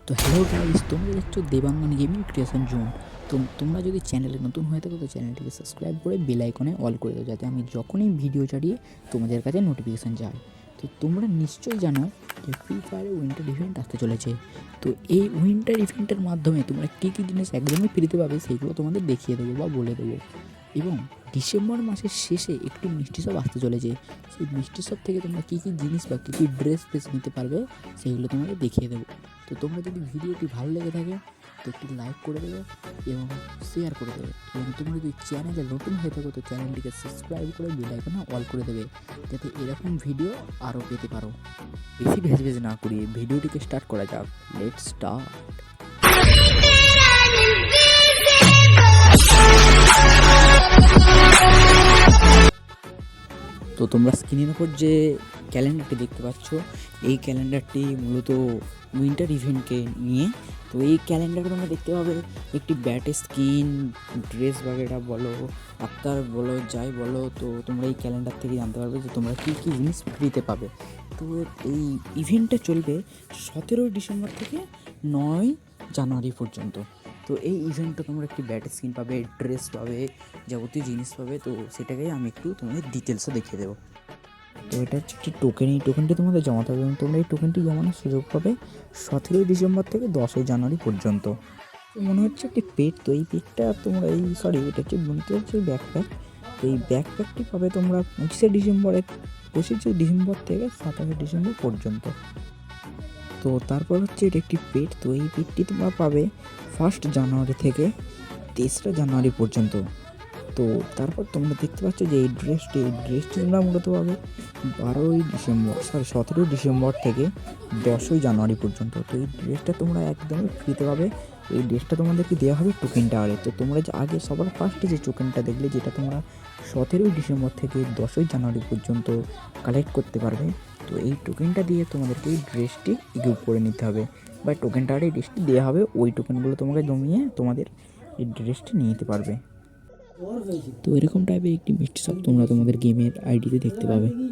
তো hello guys, তোমরা দেখছো দেবাঙ্গন গেমিং ক্রিয়েশন জোন। তো তোমরা যদি চ্যানেলে নতুন হয়ে থাকো তো চ্যানেলটিকে সাবস্ক্রাইব করে বেল আইকনে অল করে দাও, যাতে আমি যখনই ভিডিও ছাড়িয়ে তোমাদের কাছে নোটিফিকেশান যায়। তো তোমরা নিশ্চয়ই জানো যে ফ্রি ফায়ারে উইন্টার ইভেন্ট আসতে চলেছে। তো এই উইন্টার ইভেন্টের মাধ্যমে তোমরা কী কী জিনিস একদমই ফ্রিতে পাবে সেইগুলো তোমাদের দেখিয়ে দেবো বা বলে দেবো। এবং ডিসেম্বর মাসের শেষে একটি মিষ্টি শপ আসতে চলেছে। সেই মিষ্টি শপ থেকে তোমরা কী কী জিনিস বা কী কী ড্রেস নিতে পারবে সেইগুলো তোমাদের দেখিয়ে দেবো। তো তোমরা যদি ভিডিওটি ভালো লেগে থাকে তো একটি লাইক করে দেবে এবং শেয়ার করে দেবে, এবং তোমরা যদি চ্যানেলে নতুন হয়ে থাকো তো চ্যানেলটিকে সাবস্ক্রাইব করে বেল আইকনে অল করে দেবে, যাতে এরকম ভিডিও আরও পেতে পারো। বেশি ভেজ না করিয়ে ভিডিওটিকে স্টার্ট করা যাক। Let's start. তো তোমরা স্ক্রিনের উপর যে ক্যালেন্ডারটি দেখতে পাচ্ছ, এই ক্যালেন্ডারটি মূলত উইন্টার ইভেন্টকে নিয়ে। তো এই ক্যালেন্ডারে তোমরা দেখতে পাবে একটি ব্যাট স্কিন, ড্রেস বাগেরা বলো, আক্তার বলো, যাই বলো, তো তোমরা এই ক্যালেন্ডার থেকে জানতে পারবে যে তোমরা কী কী জিনিস ফ্রিতে পাবে। তো এই ইভেন্টটা চলবে 17 ডিসেম্বর থেকে 9 জানুয়ারি পর্যন্ত। তো এই ইভেন্টটা তোমরা একটি ব্যাট স্কিন পাবে, ড্রেস পাবে, যাবতীয় জিনিস পাবে। তো সেটাকেই আমি একটু তোমাদের ডিটেলসে দেখিয়ে দেবো। তো এটা হচ্ছে একটি টোকেন, এই টোকেনটি তোমাদের জমাতে হবে এবং তোমরা এই টোকেনটি জমানোর সুযোগ পাবে 17 ডিসেম্বর থেকে 10 জানুয়ারি পর্যন্ত। তো মনে হচ্ছে একটি পেট, তো এই পেটটা তোমরা এটা হচ্ছে বলতে হচ্ছে ব্যাকপ্যাক। তো এই ব্যাকপ্যাকটি পাবে তোমরা 25 ডিসেম্বর থেকে 27 ডিসেম্বর পর্যন্ত। তো তারপর হচ্ছে এটা একটি পেট, তো এই পেটটি তোমরা পাবে 1 জানুয়ারি থেকে 3 জানুয়ারি পর্যন্ত। তো তারপর তোমরা দেখতে পাচ্ছ যে এই ড্রেসটি তোমরা মূলত পাবে 17 ডিসেম্বর থেকে 10 জানুয়ারি পর্যন্ত। তো এই ড্রেসটা তোমরা একদমই ফ্রিতে পাবে। এই ড্রেসটা তোমাদেরকে দেওয়া হবে টোকেন টাওয়ারে। তো তোমরা যে আগে সবার ফার্স্টে যে টোকেনটা দেখলে, যেটা তোমরা 17 ডিসেম্বর থেকে 10 জানুয়ারি পর্যন্ত কালেক্ট করতে পারবে, তো এই টোকেনটা দিয়ে তোমাদেরকে এই ড্রেসটি ইকুইপ করে নিতে হবে, বা টোকেন টাওয়ারে এই ড্রেসটি দেওয়া হবে। ওই টোকেনগুলো তোমাকে জমিয়ে তোমাদের এই ড্রেসটি নিয়ে নিতে পারবে। তো এরকম টাইপের একটি মিষ্টি শপ তোমরা তোমাদের গেমের আইডিতে দেখতে পাবে।